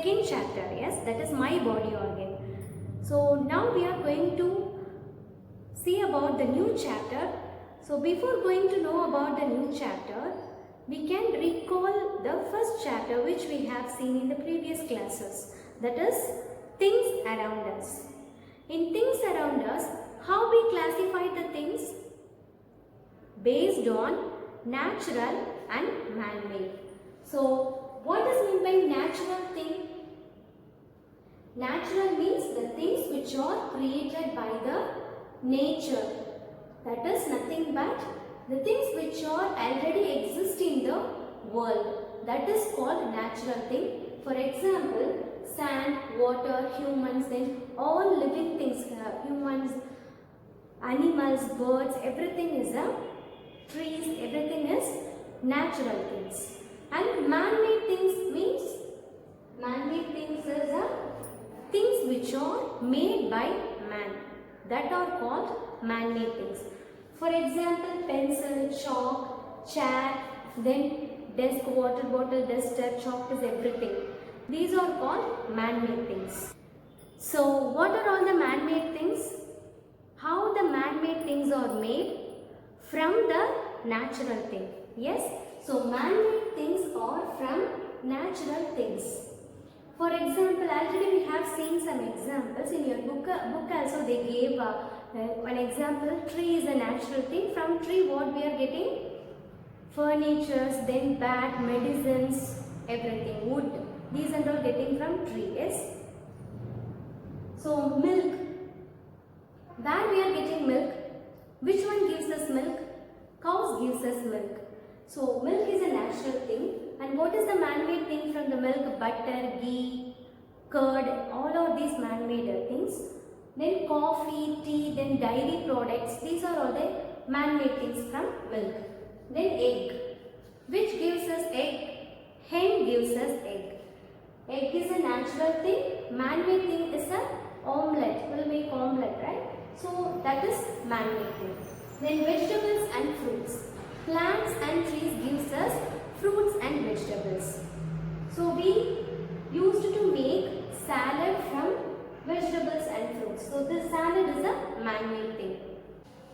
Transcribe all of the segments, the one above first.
second chapter. Yes, that is my body organ. So now we are going to see about the new chapter. So before going to know about the new chapter, we can recall the first chapter which we have seen in the previous classes. That is things around us. In things around us, how we classify the things? Based on natural and man-made. So what is meant by natural thing? Natural means the things which are created by the nature. That is nothing but the things which are already exist in the world. That is called natural thing. For example, sand, water, humans, then all living things, humans, animals, birds, everything is trees, everything is natural things. And man-made things means, man-made things is things which are made by man. That are called man-made things. For example, pencil, chalk, chair, then desk, water bottle, duster, chalk is everything. These are called man-made things. So what are all the man-made things? How the man-made things are made? From the natural thing. Yes? So man-made things are from natural things. For example, already we have seen some examples in your book also they gave one example. Tree is a natural thing. From tree what we are getting? Furnitures, then bat, medicines, everything, wood. These are all getting from tree. Yes? So milk. Where we are getting milk? Which one gives us milk? Cows gives us milk. So milk is a natural thing. And what is the man-made thing from the milk? Butter, ghee, curd, all of these man-made things. Then coffee, tea, then dairy products. These are all the man-made things from milk. Then egg. Which gives us egg? Hen gives us egg. Egg is a natural thing. Man-made thing is a omelette. We'll make omelette, right? So that is man-made thing. Then vegetables and fruits. Plants and trees gives us fruits and vegetables. So we used to make salad from vegetables and fruits. So the salad is a man-made thing.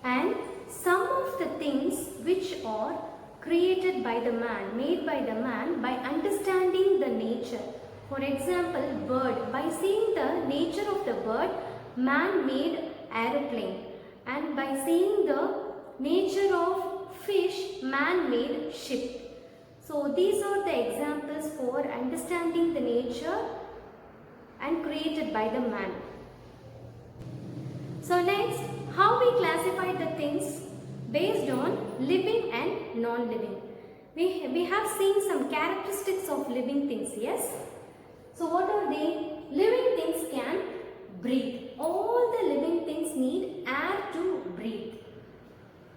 And some of the things which are created by the man, made by the man by understanding the nature. For example, bird. By seeing the nature of the bird, man made aeroplane. And by seeing the nature of fish, man made ship. So these are the examples for understanding the nature and created by the man. So next, how we classify the things based on living and non-living. We have seen some characteristics of living things, yes? So what are they? Living things can breathe. All the living things need air to breathe.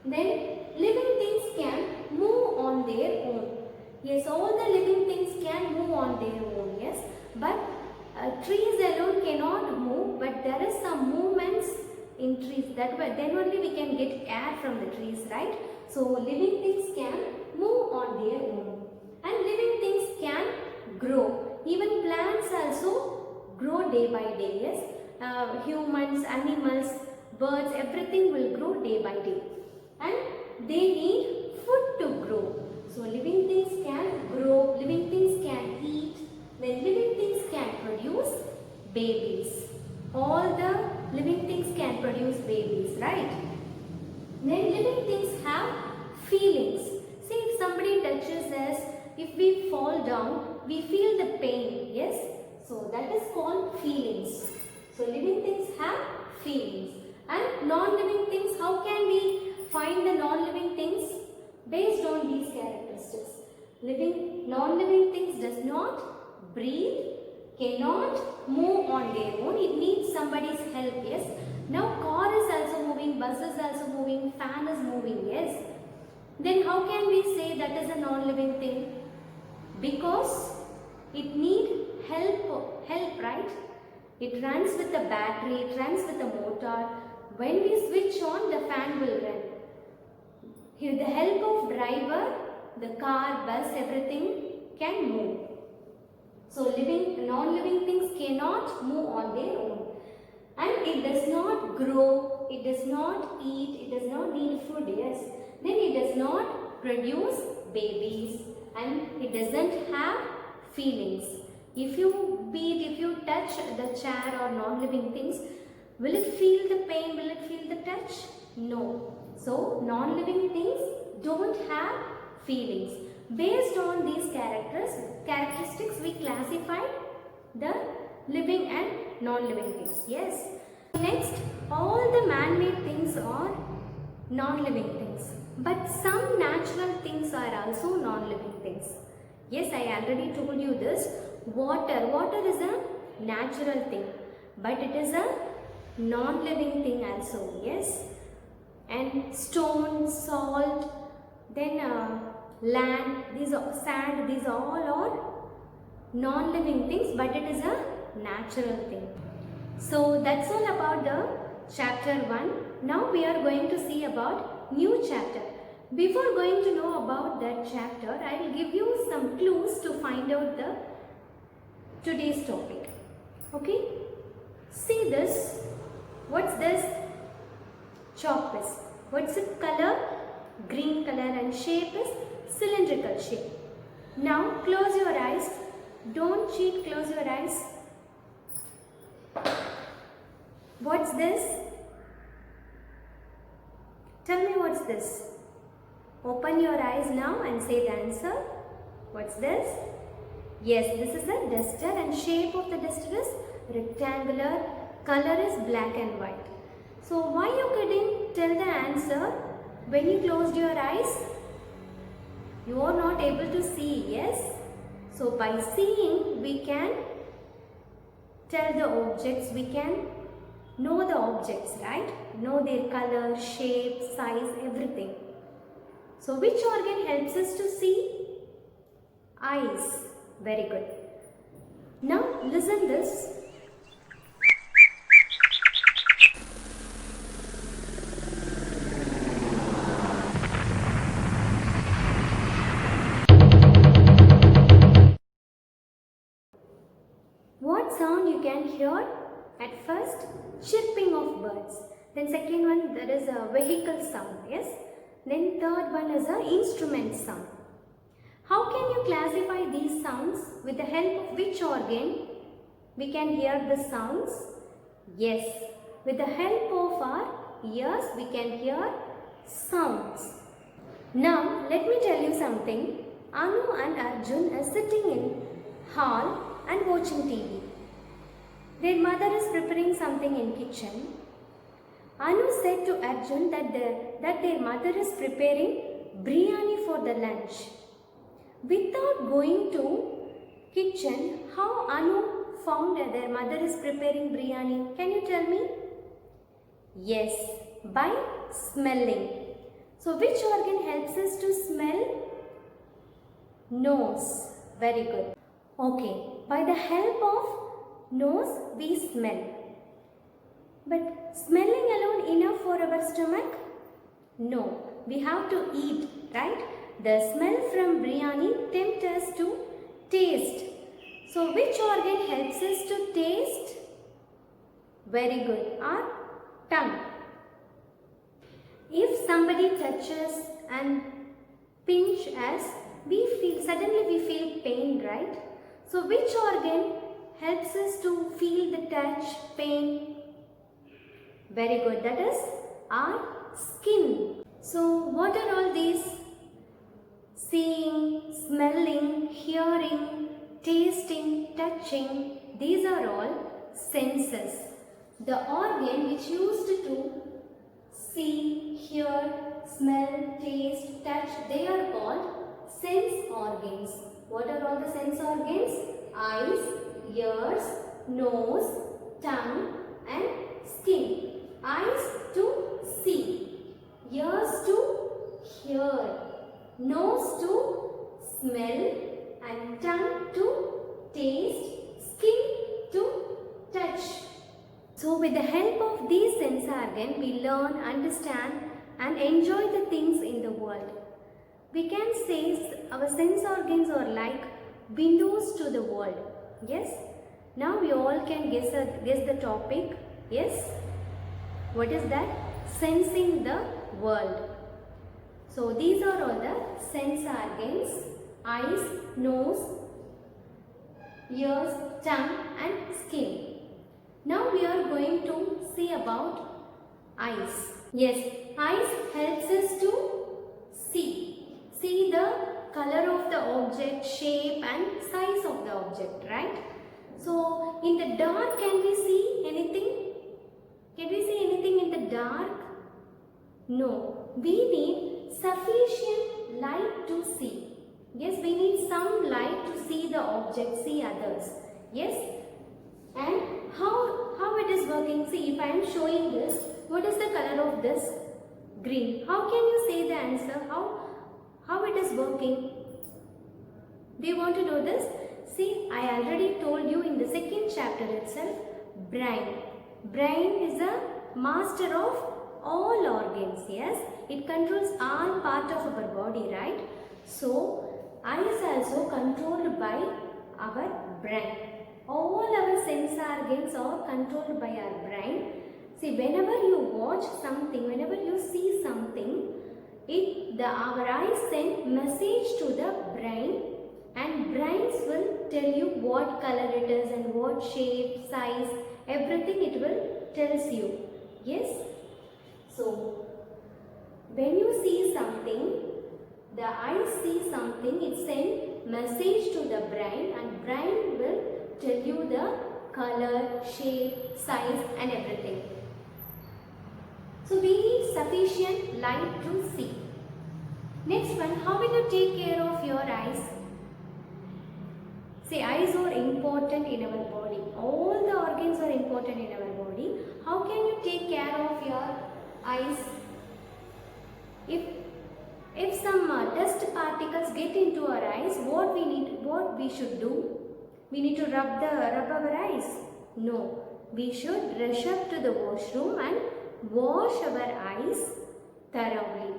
Then living things can move on their own. Yes, all the living things can move on their own, yes. But trees alone cannot move, but there is some movements in trees. That way, then only we can get air from the trees, right? So living things can move on their own. And living things can grow. Even plants also grow day by day, yes. Humans, animals, birds, everything will grow day by day. And they need food to grow. So living things can grow, living things can eat, then living things can produce babies. All the living things can produce babies, right? Then living things have feelings. See, if somebody touches us, if we fall down, we feel the pain, yes? So that is called feelings. So living things have feelings. And non-living things, how can we find the non-living things? Based on these characteristics. Non-living things does not breathe, cannot move on their own. It needs somebody's help, yes? Now car is also moving, bus is also moving, fan is moving, yes? Then how can we say that is a non-living thing? Because it needs help, right? It runs with a battery, it runs with a motor. When we switch on, the fan will run. With the help of driver, the car, bus, everything can move. So living, non-living things cannot move on their own. And it does not grow, it does not eat, it does not need food, yes. Then it does not produce babies and it doesn't have feelings. If you touch the chair or non-living things, will it feel the pain, will it feel the touch? No. So non-living things don't have feelings. Based on these characteristics, we classify the living and non-living things. Yes. Next, all the man-made things are non-living things. But some natural things are also non-living things. Yes, I already told you this. Water is a natural thing, but it is a non-living thing also. Yes. And stone, salt, then land, sand, these all are non-living things, but it is a natural thing. So that's all about the chapter 1. Now we are going to see about new chapter. Before going to know about that chapter, I will give you some clues to find out the today's topic. Okay? See this. What's this? Chalk piece. What's its color? Green color, and shape is cylindrical shape. Now close your eyes. Don't cheat, close your eyes. What's this? Tell me what's this? Open your eyes now and say the answer. What's this? Yes, this is a duster and shape of the duster is rectangular. Color is black and white. So why you couldn't tell the answer when you closed your eyes? You are not able to see, yes? So by seeing we can tell the objects, we can know the objects, right? Know their color, shape, size, everything. So which organ helps us to see? Eyes. Very good. Now listen this. What sound you can hear? At first, chirping of birds. Then second one, there is a vehicle sound, yes. Then third one is a instrument sound. How can you classify these sounds? With the help of which organ we can hear the sounds? Yes, with the help of our ears we can hear sounds. Now let me tell you something. Anu and Arjun are sitting in hall and watching TV. Their mother is preparing something in kitchen. Anu said to Arjun that their mother is preparing biryani for the lunch. Without going to kitchen, how Anu found that their mother is preparing biryani? Can you tell me? Yes, by smelling. So which organ helps us to smell? Nose. Very good. Okay, by the help of nose we smell. But smelling alone enough for our stomach? No, we have to eat, right? The smell from biryani tempts us to taste. So which organ helps us to taste? Very good, our tongue. If somebody touches and pinch us, suddenly we feel pain, right? So which organ helps us to feel the touch, pain? Very good, that is our skin. So what are all these? Seeing, smelling, hearing, tasting, touching, these are all senses. The organ which used to see, hear, smell, taste, touch, they are called sense organs. What are all the sense organs? Eyes, ears, nose, tongue and skin. Eyes to see, ears to hear, nose to smell and tongue to taste, skin to touch. So with the help of these sense organs, we learn, understand and enjoy the things in the world. We can say our sense organs are like windows to the world. Yes. Now we all can guess the topic. Yes. What is that? Sensing the world. So these are all the sense organs: eyes, nose, ears, tongue and skin. Now we are going to see about eyes. Yes, eyes helps us to see the color of the object, shape and size of the object, right? So in the dark, can we see anything? Can we see anything in the dark? No, we need sufficient light to see. Yes, we need some light to see the object, see others. Yes, and how it is working? See, if I am showing this, what is the color of this? Green. How can you say the answer? How it is working? Do you want to know this? See, I already told you in the second chapter itself, brain. Brain is a master of all organs. Yes, it controls all part of our body, right? So, eye is also controlled by our brain. All our sense organs are controlled by our brain. See, whenever you watch something, whenever you see something, our eyes send message to the brain, and brains will tell you what color it is and what shape, size, everything it will tells you. Yes. So, when you see something, the eyes see something, it sends message to the brain, and brain will tell you the color, shape, size and everything. So we need sufficient light to see. Next one, how will you take care of your eyes? See, eyes are important in our body. All the organs are important in our body. How can you take care of your eyes? If some dust particles get into our eyes, what we should do? We need to rub our eyes? No, we should rush up to the washroom and wash our eyes thoroughly.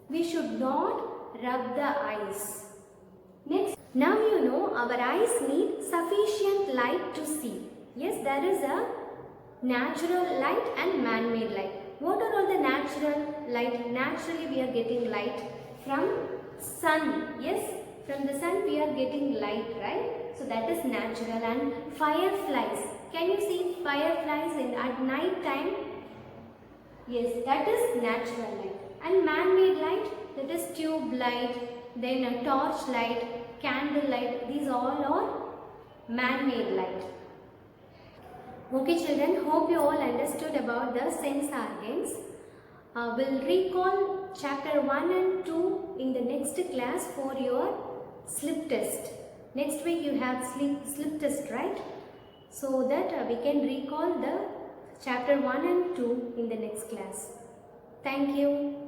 We should not rub the eyes. Next, now you know our eyes need sufficient light to see. Yes, there is a natural light and man-made light. What are all the natural light? Naturally we are getting light from sun. Yes, from the sun we are getting light, right? So that is natural. And fireflies. Can you see fireflies at night time? Yes, that is natural light. And man-made light, that is tube light, then a torch light, candle light. These all are man-made light. Okay children, hope you all understood about the sense organs. We'll recall chapter 1 and 2 in the next class for your slip test. Next week you have slip test, right? So that we can recall the chapter 1 and 2 in the next class. Thank you.